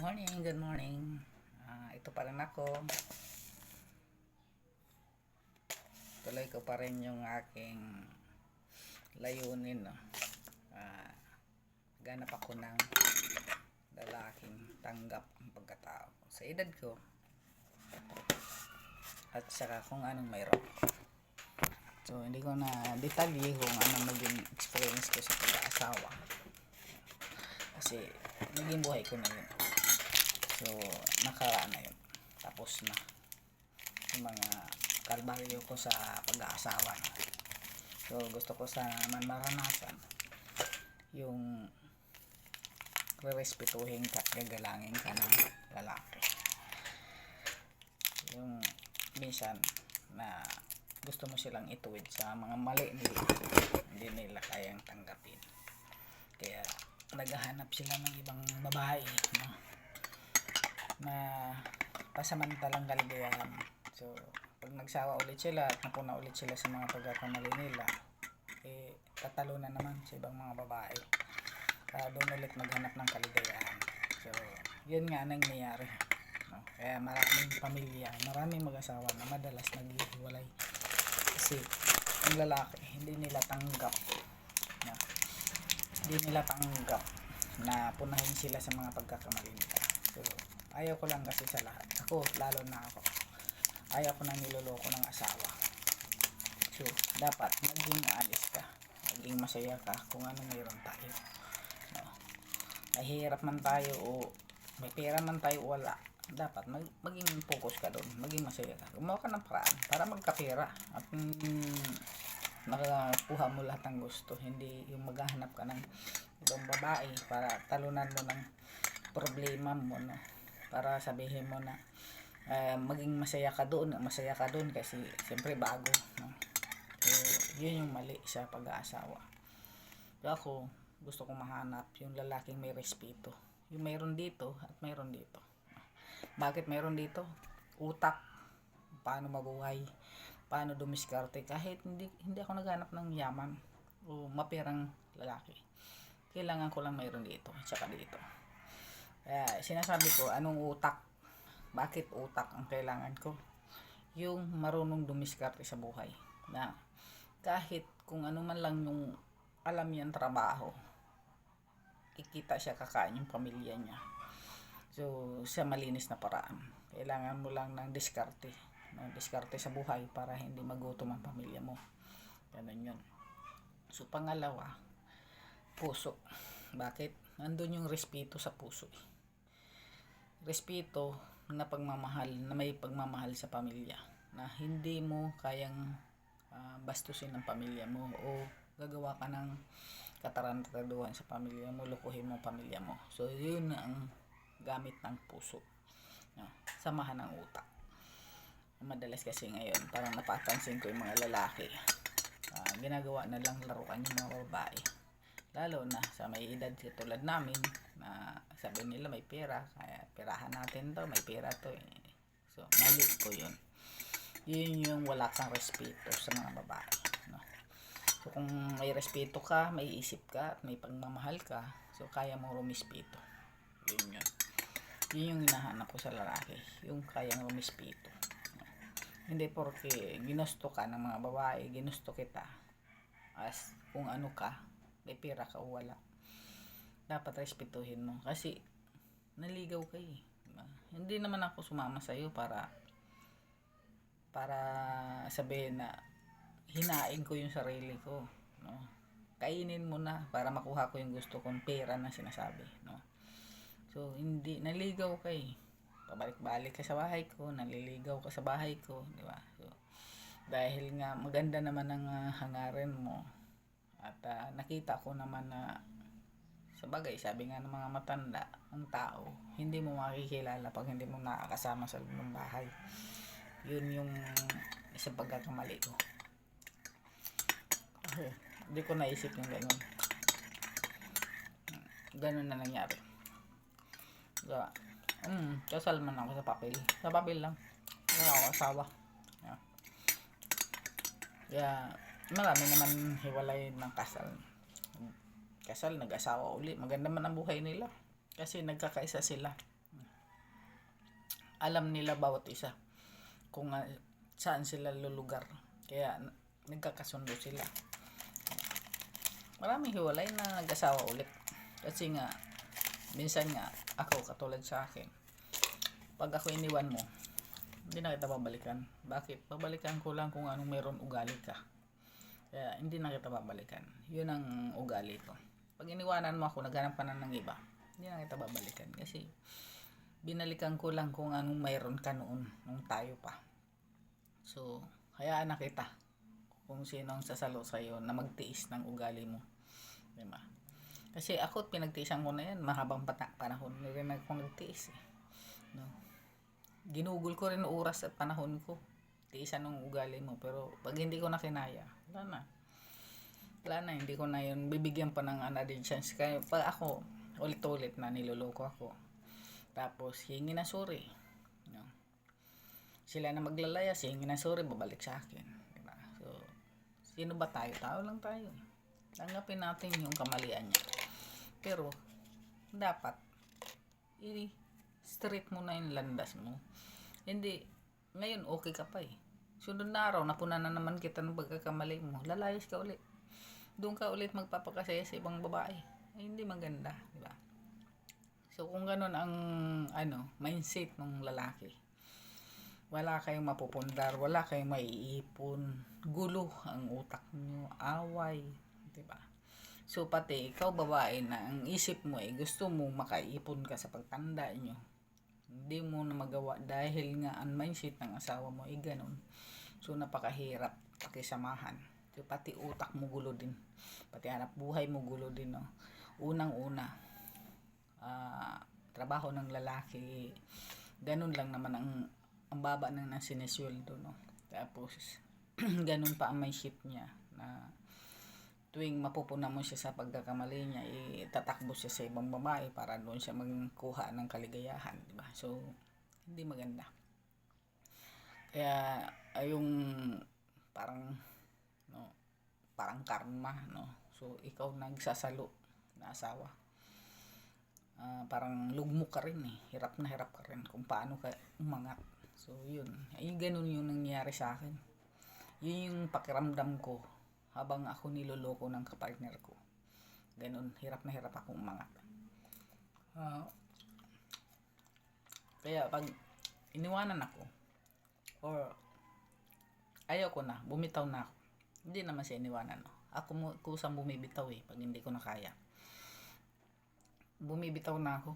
Morning, good morning. Ito pa rin ako. Tuloy ko pa rin yung aking layunin. No? Ah, Ganap ako ng lalaking tanggap ang pagkatao sa edad ko at saka kung anong mayroon. So, hindi ko na detalye kung anong naging experience ko sa pag-aasawa. Kasi, naging buhay ko na yun. So, nakaraan na yun. Tapos na yung mga kalbaryo ko sa pag-aasawa. So, gusto ko sana naman maranasan yung rerespetuhin ka at gagalangin ka ng lalaki. Yung minsan na gusto mo silang ituwid sa mga mali nila, hindi nila kayang tanggapin. Kaya naghahanap sila ng ibang babae, no? Na pasamantalang kaligayahan. So, pag nagsawa ulit sila at napuna ulit sila sa mga pagkakamali nila, tatalo na naman sa ibang mga babae. Doon ulit maghanap ng kaligayahan. So, yun nga nangyayari. No? Kaya maraming pamilya, maraming mag-asawa na madalas naghihiwalay. Kasi, ang lalaki, hindi nila tanggap. No? Hindi nila tanggap na punahin sila sa mga pagkakamali nila. So, ayaw ko lang kasi sa lahat. Ako, lalo na ako. Ayaw ko nang niloloko ng asawa. So, dapat maging alis ka. Maging masaya ka kung ano mayroon tayo. No? Mahirap man tayo o may pera man tayo o wala. Dapat maging focus ka doon. Maging masaya ka. Gumawa ka ng paraan para magkapera. At makakuha mo lahat ng gusto. Hindi yung maghahanap ka ng ibang babae para talunan mo ng problema mo, no? Para sabihin mo na maging masaya ka doon kasi siyempre bago, no? So, yun yung mali sa pag-aasawa. So, ako gusto kong mahanap yung lalaking may respeto, yung mayroon dito at mayroon dito. Bakit mayroon dito? Utak, paano mabuhay, paano dumiskarte. Kahit hindi ako naghanap ng yaman o mapirang lalaki, kailangan ko lang mayroon dito at saka dito. Kaya sinasabi ko, anong utak? Bakit utak ang kailangan ko? Yung marunong dumiskarte sa buhay. Na kahit kung ano man lang yung alam niyang trabaho, kikita siya, kakain yung pamilya niya. So, sa malinis na paraan. Kailangan mo lang ng diskarte. Diskarte sa buhay para hindi magutom ang pamilya mo. Ganun yun. So, pangalawa, puso. Bakit? Nandun yung respeto sa puso. Respeto na pagmamahal, na may pagmamahal sa pamilya. Na hindi mo kayang bastusin ng pamilya mo o gagawa ka ng katarantaduhan sa pamilya mo, lukuhin mo ang pamilya mo. So, yun ang gamit ng puso. No? Samahan ng utak. Madalas kasi ngayon, parang napapansin ko yung mga lalaki, ginagawa na lang laruan yung mga babae. Lalo na sa may edad tulad namin na sabi nila may pera, kaya perahan natin to, may pera to eh. So, mali ko yun. Yun yung wala kang respeto sa mga babae. No? So, kung may respeto ka, may isip ka, at may pagmamahal ka, so kaya mo rumispeto. Yun yun. Yun yung hinahanap ko sa lalaki, yung kayang rumispeto. No? Hindi porke ginusto ka ng mga babae, ginusto kita as kung ano ka, may pera ka o wala. Dapat respetuhin mo kasi naligaw ka eh. Diba? Hindi naman ako sumama sa iyo para sabihin na hinain ko yung sarili ko, no? Kainin mo na para makuha ko yung gusto kong pera na sinasabi, no? So, hindi, naligaw ka eh. Pabalik-balik ka sa bahay ko, naliligaw ka sa bahay ko, di ba? So, dahil nga maganda naman ang hangarin mo at nakita ko naman na sa bagay, sabi nga ng mga matanda, ang tao, hindi mo makikilala pag hindi mo nakakasama sa loob ng bahay. Yun yung isang pagkakamali ko. Okay. Hindi ko naisip yung ganun. Ganun na nangyari. Diba? Kasal man ako sa papel. Sa papel lang. Wala ako asawa. Yeah. Kaya, marami naman hiwalay ng kasal. Kasal, nag-asawa uli. Maganda man ang buhay nila. Kasi nagkakaisa sila. alam nila bawat isa kung saan sila lulugar. Kaya nagkakasundo sila. Maraming hiwalay na nag-asawa ulit. Kasi nga, minsan nga, ako katulad sa akin, pag ako iniwan mo, hindi na kita babalikan. Bakit? Babalikan ko lang kung anong meron ugali ka. Kaya hindi na kita babalikan. Yun ang ugali ko. Pag iniwanan mo ako, naghanap ka na ng iba, hindi na kita babalikan. Kasi binalikan ko lang kung anong mayroon ka noon, nung tayo pa. So, hayaan na kita kung sino ang sasalo sa'yo na magtiis ng ugali mo. Diba? Kasi ako, pinagtiisan ko na yan. Mahabang panahon na rin ako nagtiis. No? Ginugol ko rin oras at panahon ko. Tiisan ng ugali mo. Pero pag hindi ko na kinaya, wala na. Wala na, hindi ko na yun. Bibigyan pa ng another chance. Kaya pag ako, ulit-ulit na niloloko ako. Tapos, hingi na sorry. No? Sila na maglalaya, hingi na sorry, babalik sa akin. Diba? So, sino ba tayo? Tao lang tayo. Tanggapin natin yung kamalian niya. Pero, dapat, i-straight mo na yung landas mo. Hindi, ngayon okay ka pa eh. Sunod na araw, napuna na naman kita ng pagkakamali mo. Lalayas ka ulit. Doon ka ulit magpapakasaya sa ibang babae. Ay, hindi maganda. Diba? So, kung ganun ang mindset ng lalaki, wala kayong mapupundar, wala kayong maiipon, gulo ang utak nyo, away, diba? So, pati ikaw babae na ang isip mo ay gusto mo makaipon ka sa pagtanda nyo, hindi mo na magawa dahil nga ang mindset ng asawa mo ay ganun. So, napakahirap pakisamahan. So, pati utak mo gulo din, pati hanap buhay mo gulo din, no? Unang-una, trabaho ng lalaki, ganun lang naman ang baba ng sinesweldo, no? Tapos ganun pa ang mindset niya na tuwing mapupuna mo siya sa pagkakamali niya, tatakbo siya sa ibang babae para doon siya magkuha ng kaligayahan, di ba? So hindi maganda. Kaya yung parang parang karma, no? So ikaw nagsasalo na asawa, parang lugmok ka rin eh, hirap ka rin kung paano ka umangat. So yun, ay ganun yung nangyayari sa akin. Yun yung pakiramdam ko habang ako niloloko ng kapartner ko. Ganun, hirap na hirap akong umangat. Kaya pag iniwanan ako or ayaw ko na, bumitaw na ako, hindi naman siya iniwanan, no? Ako kusang bumibitaw eh pag hindi ko na kaya. Bumibitaw na ako.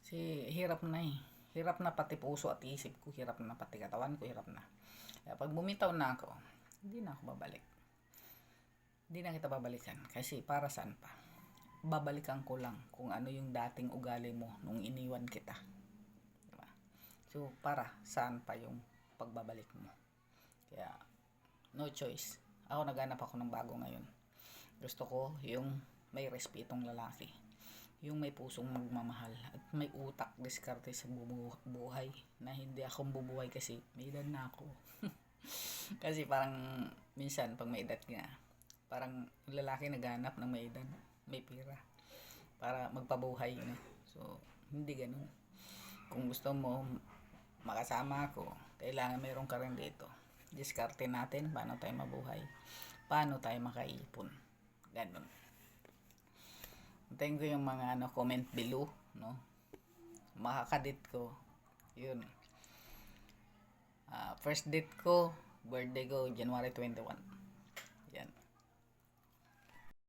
Kasi hirap na eh. Hirap na pati puso at isip ko, hirap na pati katawan ko, hirap na. Kaya pag bumitaw na ako, hindi na ako babalik. Hindi na kita babalikan. Kasi para saan pa? Babalikan ko lang kung ano yung dating ugali mo nung iniwan kita. Diba? So, para saan pa yung pagbabalik mo? Kaya, no choice. Ako naghanap ako ng bago ngayon. Gusto ko yung may respetong lalaki. Yung may pusong magmamahal at may utak diskarte sa buhay, na hindi akong bubuhay kasi may edad na ako. Kasi parang minsan pag may edad nga, parang lalaki naghanap ng may edad, may pera para magpabuhay, no? So hindi ganun. Kung gusto mo makasama ako, kailangan mayroon ka rin dito. Diskarte natin paano tayo mabuhay, paano tayo makaipon, ganun. Antayin ko yung mga comment below, no? Makakadate ko. Yun. First date ko, birthday ko, January 21.